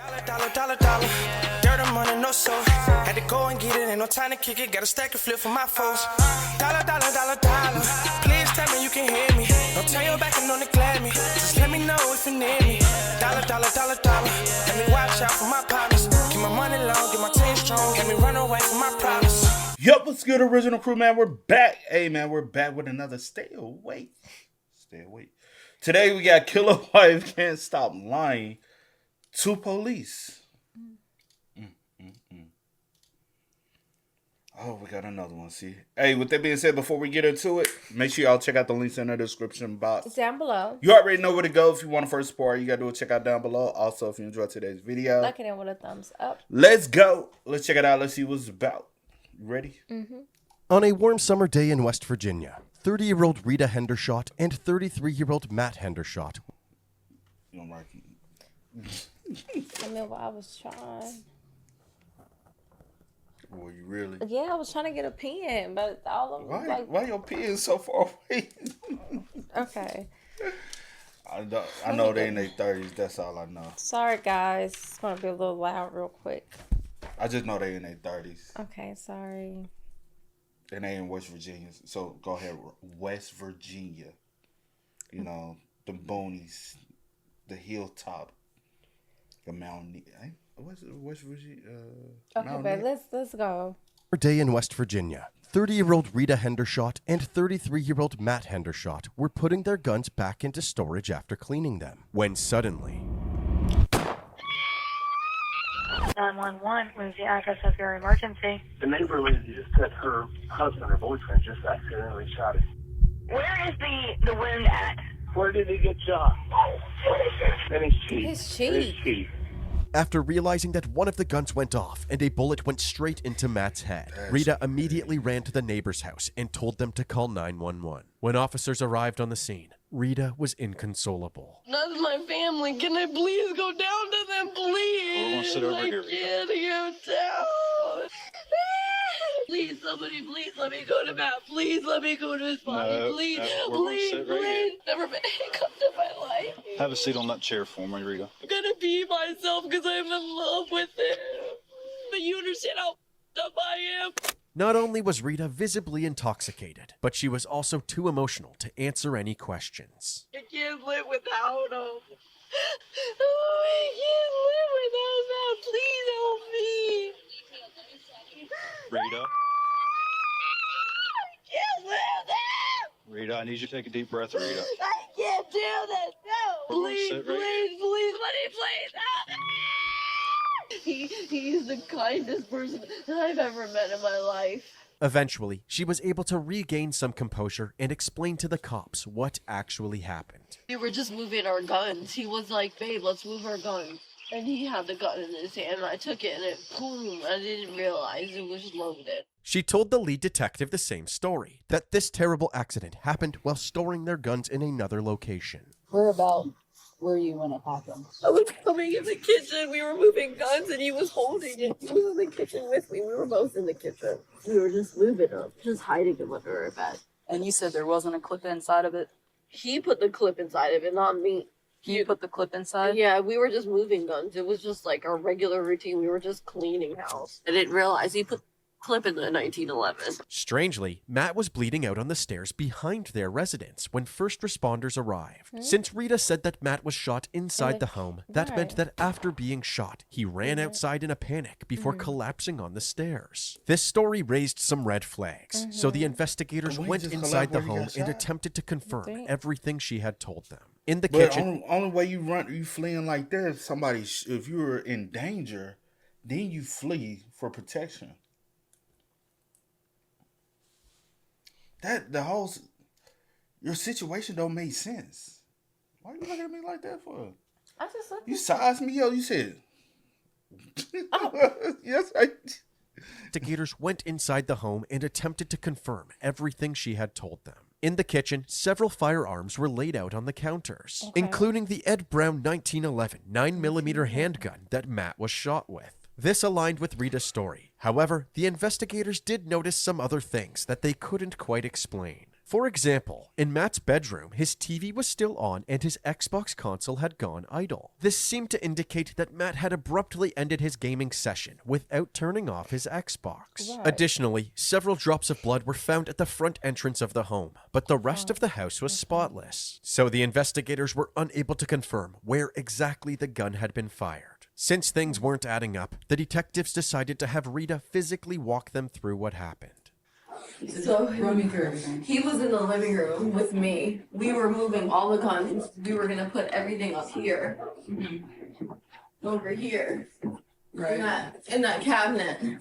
Dollar. Dirt and money, no soul. Had to go and get it, ain't no time to kick it. Got a stack and flip for my foes. Dollar. Please tell me you can hear me. Don't turn your back and don't neglect me. Just let me know if you need me. Dollar. Let me watch out for my partners. Keep my money long, get my team strong. Let me run away from my problems. Yup, what's good, original crew, man? We're back. Hey, man, we're back with another Stay Awake. Today, we got Killer Wife Can't Stop Lying to Police. Oh, we got another one, see? Hey, with that being said, before we get into it, make sure y'all check out the links in the description box. It's down below. You already know where to go if you want to first support. You got to do a check out down below. Also, if you enjoyed today's video, like it in with a thumbs up. Let's go. Let's check it out. Let's see what it's about. You ready? Mm-hmm. On a warm summer day in West Virginia, 30-year-old Rita Hendershot and 33-year-old Matt Hendershot. You don't like it? I mean, I was trying. Were you really? Yeah, I was trying to get a pen, but all of them why your pen so far away? Okay. I know they in their 30s. That's all I know. Sorry, guys. It's going to be a little loud real quick. I just know they in their 30s. Okay, sorry. And they in West Virginia. So go ahead, West Virginia. You know, the boonies, the hilltop, the mountain. What's it, West Virginia? Okay, but let's go. Day in West Virginia, 30-year-old Rita Hendershot and 33-year-old Matt Hendershot were putting their guns back into storage after cleaning them, when suddenly... 911, where's the address of your emergency? The neighbor lady just said her husband or boyfriend just accidentally shot him. Where is the wound at? Where did he get shot? In his cheek. His cheek. In his cheek. After realizing that one of the guns went off and a bullet went straight into Matt's head, Rita immediately ran to the neighbor's house and told them to call 911. When officers arrived on the scene, Rita was inconsolable. That's my family. Can I please go down to them, please? We're gonna sit over here. I can't go down. Please, somebody, please let me go to Matt. Please let me go to his body. Please, please. Never been handcuffed in my life. Have a seat on that chair for me, Rita. I'm gonna pee myself because I'm in love with him. But you understand how up I am. Not only was Rita visibly intoxicated, but she was also too emotional to answer any questions. I can't live without him. Oh, I can't live without him. Please help me. Rita. I can't live there. Rita, I need you to take a deep breath, Rita. I can't do this. No, We're gonna please, sit right please, let me please help me. He's the kindest person I've ever met in my life. Eventually, she was able to regain some composure and explain to the cops what actually happened. We were just moving our guns. He was like, babe, let's move our guns. And he had the gun in his hand, and I took it, and it, boom, I didn't realize it was loaded. She told the lead detective the same story, that this terrible accident happened while storing their guns in another location. Whereabouts were you when it happened? I was coming in the kitchen. We were moving guns, and he was holding it. He was in the kitchen with me. We were both in the kitchen. We were just moving them, just hiding them under our bed. And you said there wasn't a clip inside of it? He put the clip inside of it, not me. You put the clip inside? Yeah, we were just moving guns. It was just like our regular routine. We were just cleaning house. I didn't realize he put the clip in the 1911. Strangely, Matt was bleeding out on the stairs behind their residence when first responders arrived. Since Rita said that Matt was shot inside the home, that meant that after being shot, he ran outside in a panic before collapsing on the stairs. This story raised some red flags, so the investigators went inside the home and attempted to confirm everything she had told them. In the kitchen, only way you fleeing like that, if you were in danger, then you flee for protection. Your situation don't make sense. Why you looking at me like that for? I just looked. You sized me up. You said, yes, investigators went inside the home and attempted to confirm everything she had told them. In the kitchen, several firearms were laid out on the counters, including the Ed Brown 1911 9mm handgun that Matt was shot with. This aligned with Rita's story. However, the investigators did notice some other things that they couldn't quite explain. For example, in Matt's bedroom, his TV was still on and his Xbox console had gone idle. This seemed to indicate that Matt had abruptly ended his gaming session without turning off his Xbox. Right. Additionally, several drops of blood were found at the front entrance of the home, but the rest of the house was spotless. So the investigators were unable to confirm where exactly the gun had been fired. Since things weren't adding up, the detectives decided to have Rita physically walk them through what happened. So he was in the living room with me. We were moving all the guns. We were gonna put everything up here, over here, in that cabinet.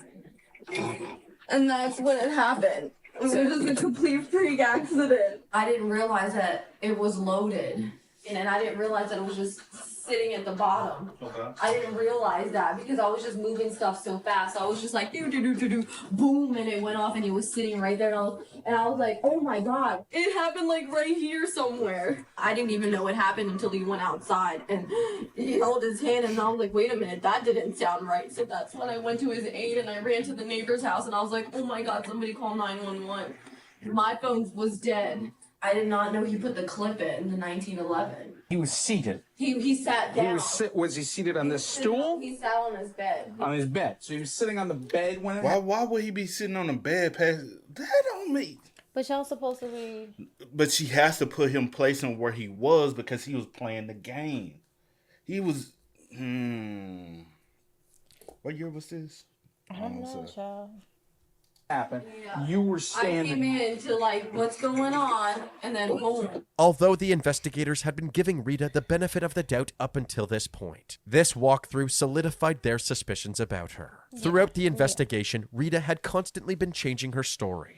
And that's when it happened. It was just a complete freak accident. I didn't realize that it was loaded, and I didn't realize that it was just sitting at the bottom. Okay. I didn't realize that because I was just moving stuff so fast. I was just like, boom, and it went off, and he was sitting right there, and I was like, oh my God, it happened like right here somewhere. I didn't even know it happened until he went outside, and he held his hand, and I was like, wait a minute, that didn't sound right. So that's when I went to his aid, and I ran to the neighbor's house, and I was like, oh my God, somebody call 911. My phone was dead. I did not know he put the clip in the 1911. He was seated. He sat down. Was he seated on this stool? He sat on his bed. On his bed. So he was sitting on the bed when it Why would he be sitting on the bed past that on me? But y'all supposed to be. But she has to put him place him where he was because he was playing the game. He was what year was this? I don't know, child. happened? Yeah. You were I standing. came in to like, what's going on? And then boom. Although the investigators had been giving Rita the benefit of the doubt up until this point, this walkthrough solidified their suspicions about her. Throughout the investigation, Rita had constantly been changing her story.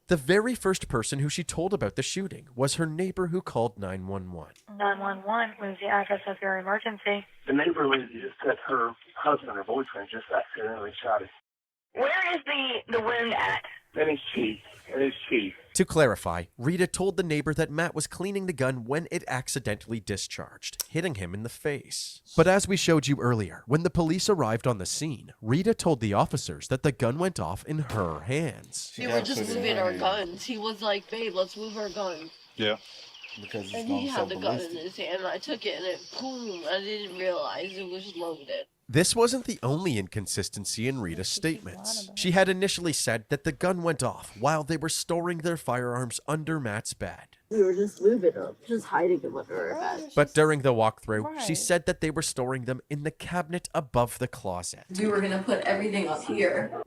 The very first person who she told about the shooting was her neighbor who called 911. 911, what is the address of your emergency? The neighbor lady just said her husband or boyfriend just accidentally shot it. Where is the wound at? In his cheek. In his cheek. To clarify, Rita told the neighbor that Matt was cleaning the gun when it accidentally discharged, hitting him in the face. But as we showed you earlier, when the police arrived on the scene, Rita told the officers that the gun went off in her hands. We were just moving our guns. He was like, babe, let's move our guns. Yeah. Because it's And gone he so had the gun in ballistic. his hand, and I took it, and it, boom, I didn't realize it was loaded. This wasn't the only inconsistency in Rita's statements. She had initially said that the gun went off while they were storing their firearms under Matt's bed. We were just moving them, just hiding them under our bed. But during the walkthrough, she Right. said that they were storing them in the cabinet above the closet. We were gonna put everything up here,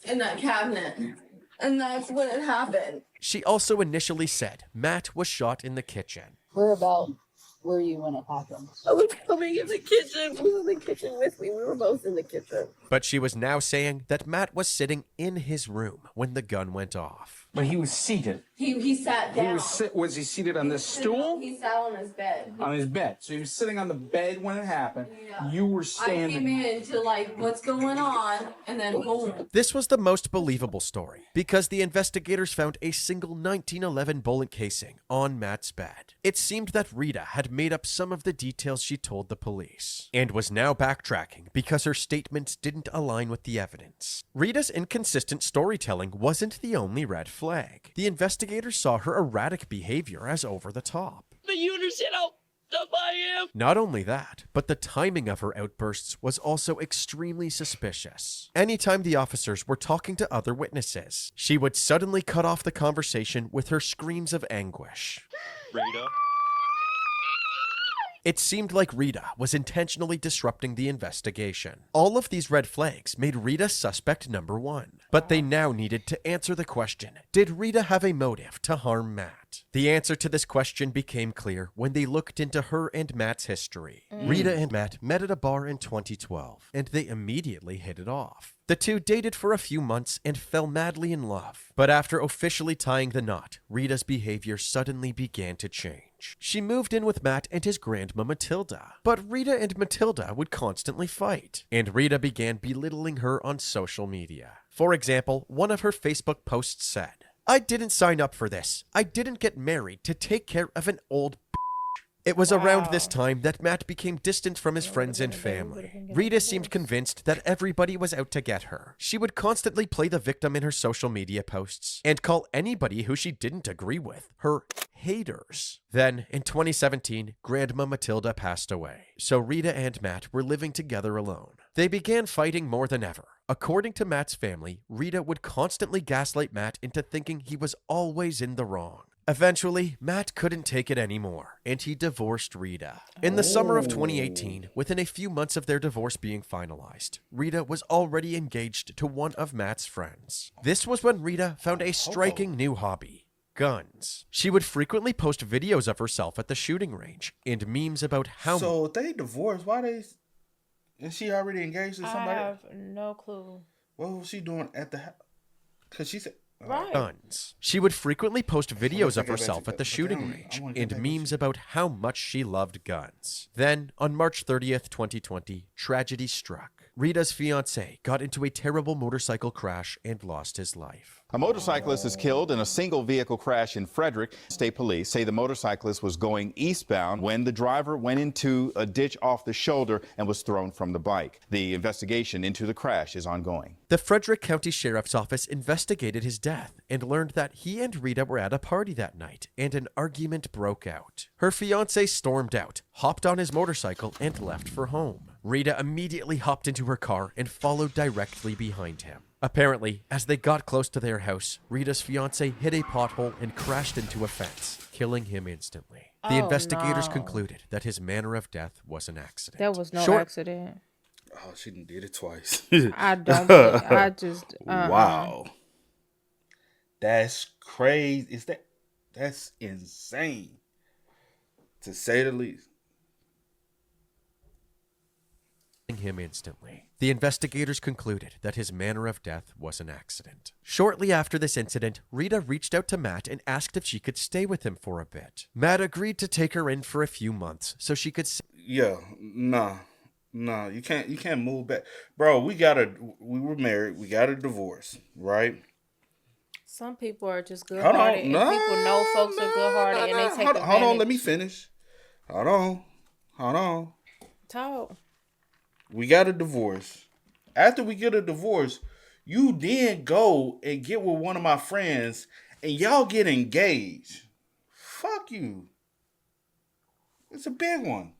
in that cabinet. And that's when it happened. She also initially said Matt was shot in the kitchen. Whereabout were you when it happened? I was coming in the kitchen. He was in the kitchen with me. We were both in the kitchen. But she was now saying that Matt was sitting in his room when the gun went off. But he was seated. He sat He down. was he seated on this stool? He sat on his bed. On his bed. So he was sitting on the bed when it happened. Yeah. You were I standing. came in to like, what's going on? And then boom. This was the most believable story because the investigators found a single 1911 bullet casing on Matt's bed. It seemed that Rita had made up some of the details she told the police and was now backtracking because her statements didn't align with the evidence. Rita's inconsistent storytelling wasn't the only red flag. The investigators saw her erratic behavior as over the top. But you understand how dumb I am? Not only that, but the timing of her outbursts was also extremely suspicious. Anytime the officers were talking to other witnesses, she would suddenly cut off the conversation with her screams of anguish. Rita. It seemed like Rita was intentionally disrupting the investigation. All of these red flags made Rita suspect number one, but they now needed to answer the question, did Rita have a motive to harm Matt? The answer to this question became clear when they looked into her and Matt's history. Rita and Matt met at a bar in 2012, and they immediately hit it off. The two dated for a few months and fell madly in love. But after officially tying the knot, Rita's behavior suddenly began to change. She moved in with Matt and his grandma Matilda. But Rita and Matilda would constantly fight, and Rita began belittling her on social media. For example, one of her Facebook posts said, "I didn't sign up for this. I didn't get married to take care of an old b****." It was around this time that Matt became distant from his friends and family. Rita seemed convinced that everybody was out to get her. She would constantly play the victim in her social media posts and call anybody who she didn't agree with her haters. Then, in 2017, Grandma Matilda passed away, so Rita and Matt were living together alone. They began fighting more than ever. According to Matt's family, Rita would constantly gaslight Matt into thinking he was always in the wrong. Eventually, Matt couldn't take it anymore, and he divorced Rita. In the summer of 2018, within a few months of their divorce being finalized, Rita was already engaged to one of Matt's friends. This was when Rita found a striking new hobby: guns. She would frequently post videos of herself at the shooting range and memes about how... So if they divorced, why they... Is she already engaged to somebody? I have no clue. What was she doing at the house? Because she said... Right. Guns. She would frequently post videos of herself at the shooting range and memes about how much she loved guns. Then, on March 30th, 2020, tragedy struck. Rita's fiancé got into a terrible motorcycle crash and lost his life. A motorcyclist is killed in a single vehicle crash in Frederick. State police say the motorcyclist was going eastbound when the driver went into a ditch off the shoulder and was thrown from the bike. The investigation into the crash is ongoing. The Frederick County Sheriff's Office investigated his death and learned that he and Rita were at a party that night and an argument broke out. Her fiancé stormed out, hopped on his motorcycle, and left for home. Rita immediately hopped into her car and followed directly behind him. Apparently, as they got close to their house, Rita's fiancé hit a pothole and crashed into a fence, killing him instantly. The investigators concluded that his manner of death was an accident. That was no accident. Oh, she done did it twice. I don't. I just. Wow. That's crazy. That's insane, to say the least. Him instantly. The investigators concluded that his manner of death was an accident. Shortly after this incident, Rita reached out to Matt and asked if she could stay with him for a bit. Matt agreed to take her in for a few months so she could... Nah, you can't move back. Bro, we were married, we got a divorce, right? Some people are just good-hearted, and people know folks are good-hearted, and they take advantage. Hold on, let me finish. Hold on. Talk. We got a divorce. After we get a divorce, you then go and get with one of my friends and y'all get engaged. Fuck you. It's a big one.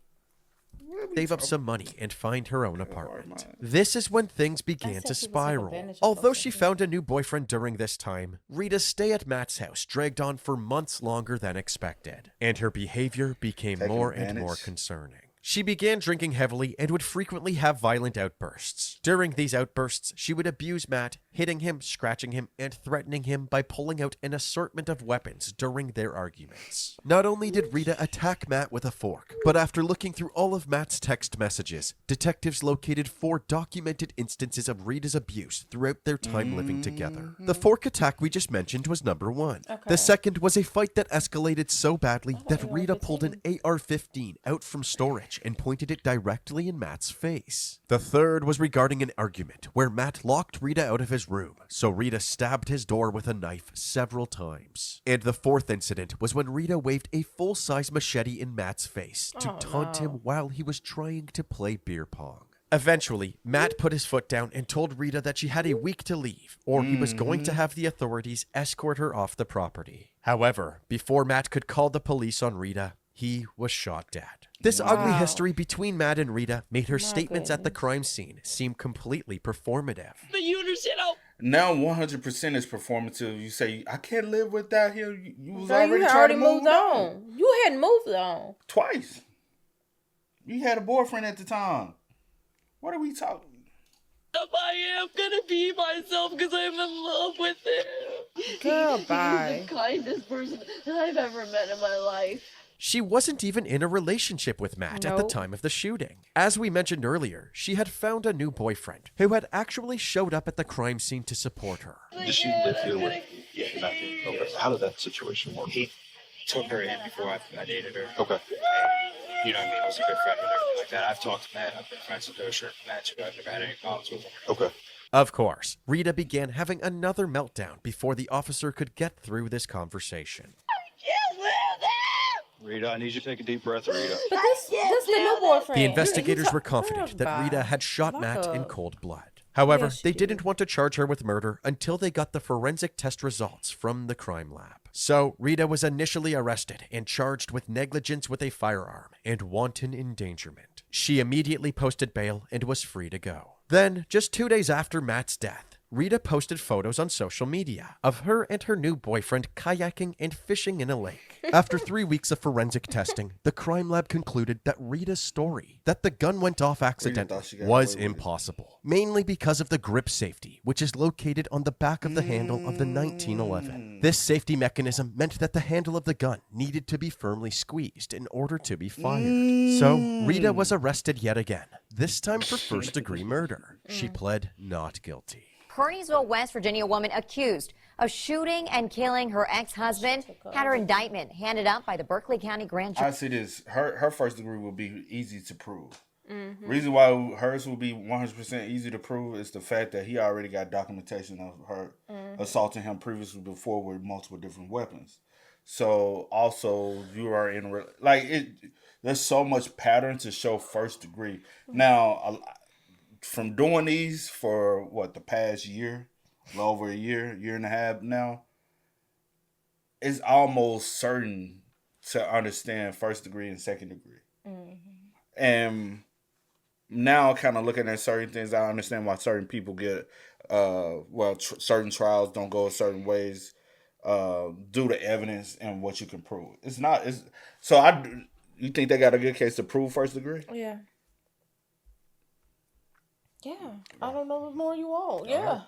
Save up some money and find her own apartment. This is when things began to spiral. Although she found a new boyfriend during this time, Rita's stay at Matt's house dragged on for months longer than expected, and her behavior became more and more concerning. She began drinking heavily and would frequently have violent outbursts. During these outbursts, she would abuse Matt, hitting him, scratching him, and threatening him by pulling out an assortment of weapons during their arguments. Not only did Rita attack Matt with a fork, but after looking through all of Matt's text messages, detectives located 4 documented instances of Rita's abuse throughout their time living together. The fork attack we just mentioned was number 1. Okay. The second was a fight that escalated so badly that Rita pulled an AR-15 out from storage and pointed it directly in Matt's face. The third was regarding an argument where Matt locked Rita out of his room, so Rita stabbed his door with a knife several times. And the fourth incident was when Rita waved a full-size machete in Matt's face to taunt him while he was trying to play beer pong. Eventually, Matt put his foot down and told Rita that she had a week to leave, or he was going to have the authorities escort her off the property. However, before Matt could call the police on Rita, he was shot dead. This ugly history between Matt and Rita made her statements at the crime scene seem completely performative. But you understand how... Now 100% is performative. You say, I can't live without him. You was So already you trying already to moved move on. You hadn't moved on. Twice. You had a boyfriend at the time. What are we talking? I am gonna be myself because I'm in love with him. Goodbye. He's the kindest person that I've ever met in my life. She wasn't even in a relationship with Matt at the time of the shooting. As we mentioned earlier, she had found a new boyfriend who had actually showed up at the crime scene to support her. Did she live here with Matthew? Okay. How did that situation work? He took her in before I dated her. Okay. You know what I mean? I was a good friend and everything like that. I've talked to Matt. I've been friends with Osher. Matt too. I've never had any problems with him. Okay. Of course, Rita began having another meltdown before the officer could get through this conversation. I can't live there! Rita, I need you to take a deep breath, Rita. But this the new boyfriend. The investigators were confident that Rita had shot Matt in cold blood. However, they didn't want to charge her with murder until they got the forensic test results from the crime lab. So, Rita was initially arrested and charged with negligence with a firearm and wanton endangerment. She immediately posted bail and was free to go. Then, just 2 days after Matt's death, Rita posted photos on social media of her and her new boyfriend kayaking and fishing in a lake. After 3 weeks of forensic testing, the crime lab concluded that Rita's story, that the gun went off accidentally, was impossible. Mainly because of the grip safety, which is located on the back of the handle of the 1911. This safety mechanism meant that the handle of the gun needed to be firmly squeezed in order to be fired. So, Rita was arrested yet again, this time for first-degree murder. She pled not guilty. Kearneysville, West Virginia woman accused of shooting and killing her ex-husband had her indictment handed up by the Berkeley County Grand Jury. I see this. Her first degree will be easy to prove. Reason why hers will be 100% easy to prove is the fact that he already got documentation of her assaulting him previously before with multiple different weapons. So also you are in there's so much pattern to show first degree. Now, from doing these for the past year, over a year and a half now, it's almost certain to understand first degree and second degree. And now, kind of looking at certain things, I understand why certain people get, certain trials don't go certain ways due to evidence and what you can prove. You think they got a good case to prove first degree? Yeah. Yeah, I don't know what more you want. Yeah.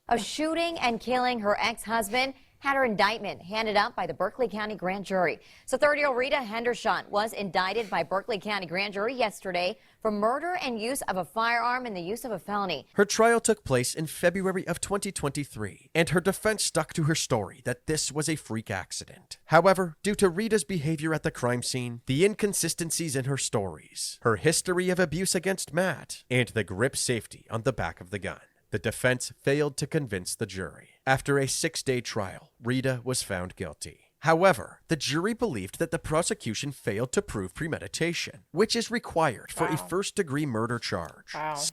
Of shooting and killing her ex-husband had her indictment handed up by the Berkeley County Grand Jury. So 30-year-old Rita Hendershot was indicted by Berkeley County Grand Jury yesterday for murder and use of a firearm and the use of a felony. Her trial took place in February of 2023, and her defense stuck to her story that this was a freak accident. However, due to Rita's behavior at the crime scene, the inconsistencies in her stories, her history of abuse against Matt, and the grip safety on the back of the gun, the defense failed to convince the jury. After a 6-day trial, Rita was found guilty. However, the jury believed that the prosecution failed to prove premeditation, which is required for a first-degree murder charge. Wow.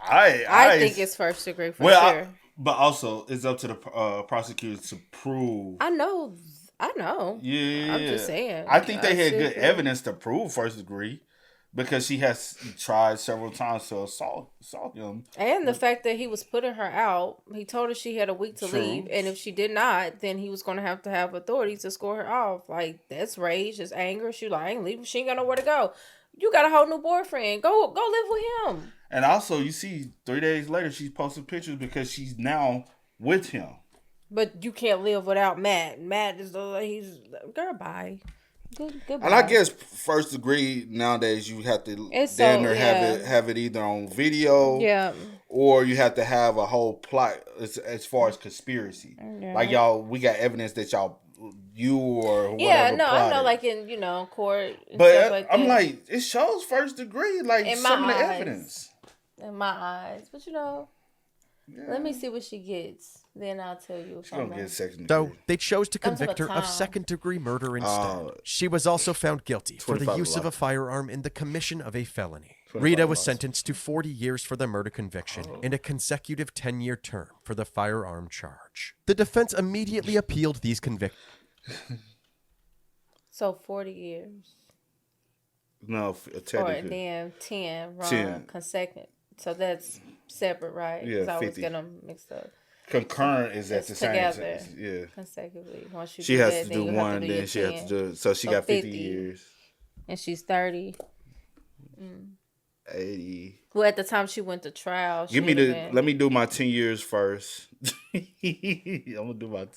I think it's first degree for sure. But also, it's up to the prosecutor to prove. I know. Yeah. I'm just saying. I think they had good evidence to prove first degree. Because she has tried several times to assault him. And the fact that he was putting her out, he told her she had a week to leave. And if she did not, then he was going to have authorities to score her off. Like, that's rage, that's anger. She like, I ain't leaving. She ain't got nowhere to go. You got a whole new boyfriend. Go live with him. And also, you see, 3 days later, she's posting pictures because she's now with him. But you can't live without Matt. Matt is girl, bye. Goodbye. And I guess first degree nowadays you have to have it either on video, or you have to have a whole plot as far as conspiracy. Yeah. Like we got evidence that you or whatever. Yeah, no, plotted. I know, like in court. And but stuff like I'm that. like, it shows first degree, like in some of the evidence. In my eyes, but let me see what she gets. Then I'll tell you. She's gonna get second degree. So they chose to convict her of second-degree murder instead. She was also found guilty for the use of a firearm in the commission of a felony. Rita was sentenced to 40 years for the murder conviction and a consecutive 10-year term for the firearm charge. The defense immediately appealed these convictions. So 40 years. No, technically. Or then 10 consecutive. So that's separate, right? Yeah, 50. I always get them mixed up. Concurrent is at the same time. Yeah. Consecutively. Once you she has to do one, then she has to do. So she got 50 years. And she's 30. 80. Well, at the time she went to trial. Let me do my 10 years first. I'm gonna do my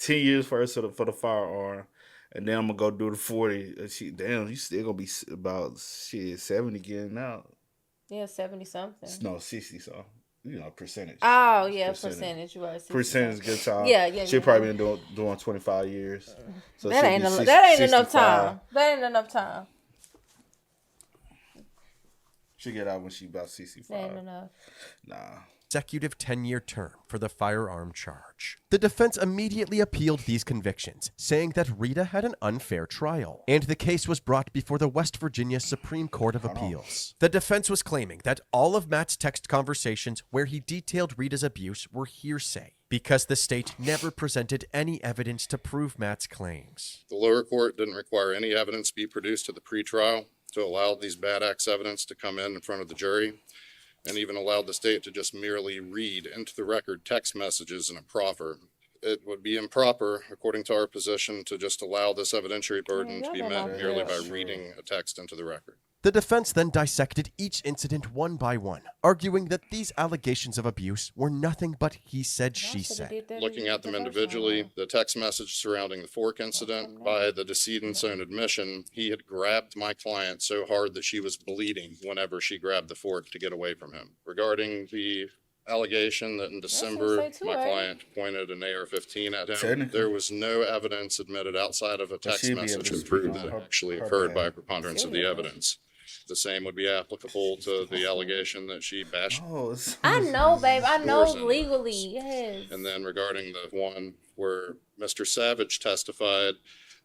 10 years first for the firearm, and then I'm gonna go do the 40. You still gonna be about 70 getting out. Yeah, 70 something. No, 60 something. Percentage. Oh, yeah, percentage. You're right. Percentage good time. Yeah. She'll probably been doing 25 years. So that ain't enough time. That ain't enough time. She'll get out when she about 65. That ain't enough. Nah. consecutive 10-year term for the firearm charge. The defense immediately appealed these convictions, saying that Rita had an unfair trial, and the case was brought before the West Virginia Supreme Court of Appeals. The defense was claiming that all of Matt's text conversations where he detailed Rita's abuse were hearsay, because the state never presented any evidence to prove Matt's claims. The lower court didn't require any evidence be produced at the pretrial to allow these bad acts evidence to come in front of the jury, and even allowed the state to just merely read into the record text messages in a proffer. It would be improper, according to our position, to just allow this evidentiary burden to be met merely by reading a text into the record. The defense then dissected each incident one by one, arguing that these allegations of abuse were nothing but he said, she said. Looking at them individually, the text message surrounding the fork incident, by the decedent's own admission, he had grabbed my client so hard that she was bleeding whenever she grabbed the fork to get away from him. Regarding the allegation that in December my client pointed an AR-15 at him, there was no evidence admitted outside of a text message to prove that it actually occurred by a preponderance of the evidence. The same would be applicable to the allegation that she bashed. I know, babe. I know legally. Yes. And then regarding the one where Mr. Savage testified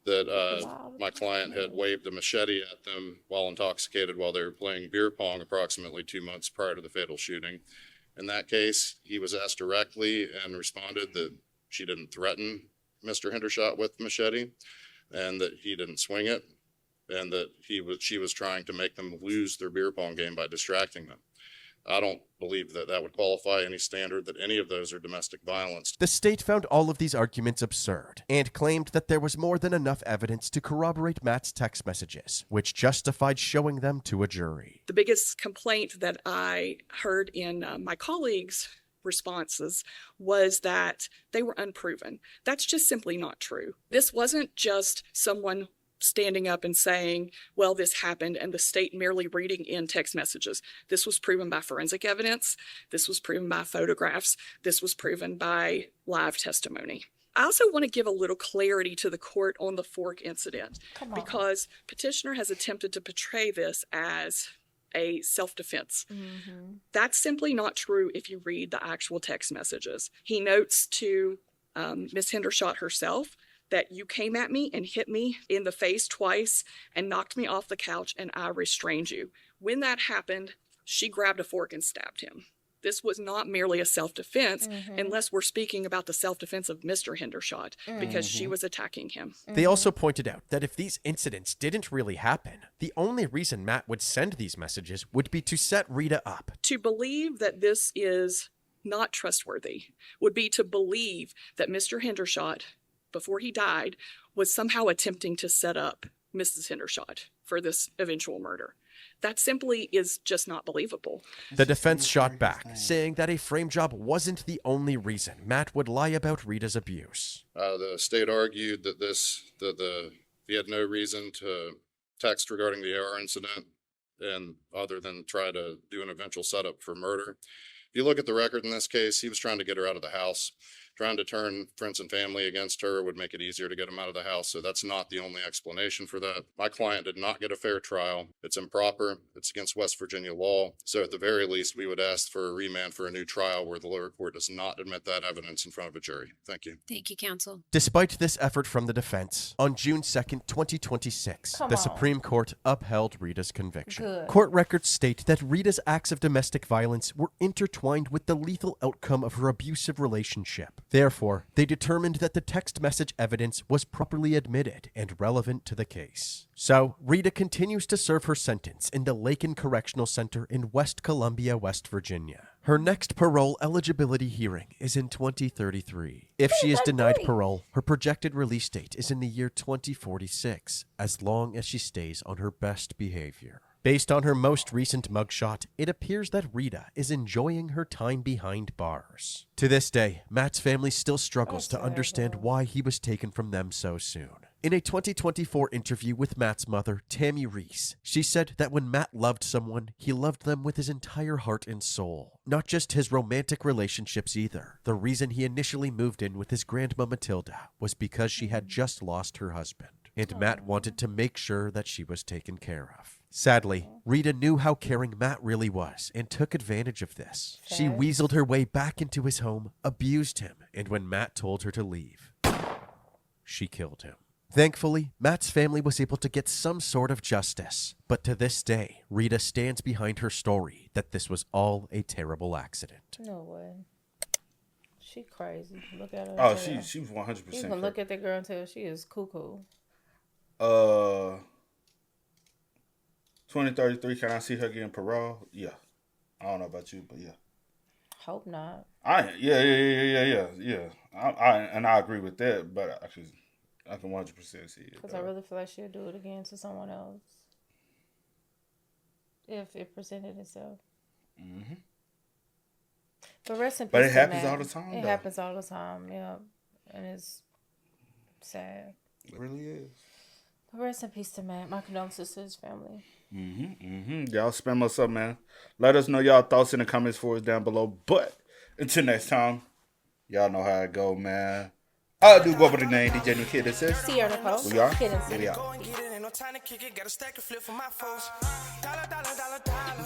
that my client had waved a machete at them while intoxicated while they were playing beer pong approximately 2 months prior to the fatal shooting. In that case, he was asked directly and responded that she didn't threaten Mr. Hendershot with the machete and that he didn't swing it, and that she was trying to make them lose their beer pong game by distracting them. I don't believe that that would qualify any standard that any of those are domestic violence. The state found all of these arguments absurd and claimed that there was more than enough evidence to corroborate Matt's text messages, which justified showing them to a jury. The biggest complaint that I heard in my colleagues' responses was that they were unproven. That's just simply not true. This wasn't just someone standing up and saying, well, this happened, and the state merely reading in text messages. This was proven by forensic evidence. This was proven by photographs. This was proven by live testimony. I also want to give a little clarity to the court on the fork incident, because petitioner has attempted to portray this as a self-defense. That's simply not true if you read the actual text messages. He notes to Ms. Hendershot herself that you came at me and hit me in the face twice and knocked me off the couch, and I restrained you. When that happened, she grabbed a fork and stabbed him. This was not merely a self-defense, unless we're speaking about the self-defense of Mr. Hendershot, because she was attacking him. They also pointed out that if these incidents didn't really happen, the only reason Matt would send these messages would be to set Rita up. To believe that this is not trustworthy would be to believe that Mr. Hendershot, before he died, was somehow attempting to set up Mrs. Hendershot for this eventual murder. That simply is just not believable. The defense shot back, saying that a frame job wasn't the only reason Matt would lie about Rita's abuse. The state argued that he had no reason to text regarding the AR incident, and other than try to do an eventual setup for murder. If you look at the record in this case, he was trying to get her out of the house. Trying to turn friends and family against her would make it easier to get him out of the house, so that's not the only explanation for that. My client did not get a fair trial. It's improper. It's against West Virginia law. So at the very least, we would ask for a remand for a new trial where the lower court does not admit that evidence in front of a jury. Thank you. Thank you, counsel. Despite this effort from the defense, on June 2nd, 2026, the Supreme Court upheld Rita's conviction. Good. Court records state that Rita's acts of domestic violence were intertwined with the lethal outcome of her abusive relationship. Therefore, they determined that the text message evidence was properly admitted and relevant to the case. So, Rita continues to serve her sentence in the Lakin Correctional Center in West Columbia, West Virginia. Her next parole eligibility hearing is in 2033. If she is denied parole, her projected release date is in the year 2046, as long as she stays on her best behavior. Based on her most recent mugshot, it appears that Rita is enjoying her time behind bars. To this day, Matt's family still struggles to understand why he was taken from them so soon. In a 2024 interview with Matt's mother, Tammy Reese, she said that when Matt loved someone, he loved them with his entire heart and soul. Not just his romantic relationships either. The reason he initially moved in with his grandma Matilda was because she had just lost her husband. and Matt wanted to make sure that she was taken care of. Sadly, Rita knew how caring Matt really was and took advantage of this. She weaseled her way back into his home, abused him, and when Matt told her to leave, she killed him. Thankfully, Matt's family was able to get some sort of justice, but to this day, Rita stands behind her story that this was all a terrible accident. No way. She crazy. Look at her. Oh, she was 100%. You can look at the girl and tell she is cuckoo. 2033. Can I see her getting parole? Yeah. I don't know about you, but yeah. Hope not. Yeah. I agree with that, but I can 100% see it. Because I really feel like she'll do it again to someone else if it presented itself. Mm-hmm. But rest in peace. But it happens all the time. It happens all the time, yeah, and it's sad. It really is. But rest in peace to Matt. My condolences to his family. Y'all spam us up, man. Let us know y'all thoughts in the comments for us down below. But until next time, y'all know how it go, man. I do go by the name DJ New Kid. This is Sierra Nicole. We are. Kid and We are. Go and get it, ain't no time to kick it. Got a stack of flip for my folks. Dollar, dollar, dollar, dollar.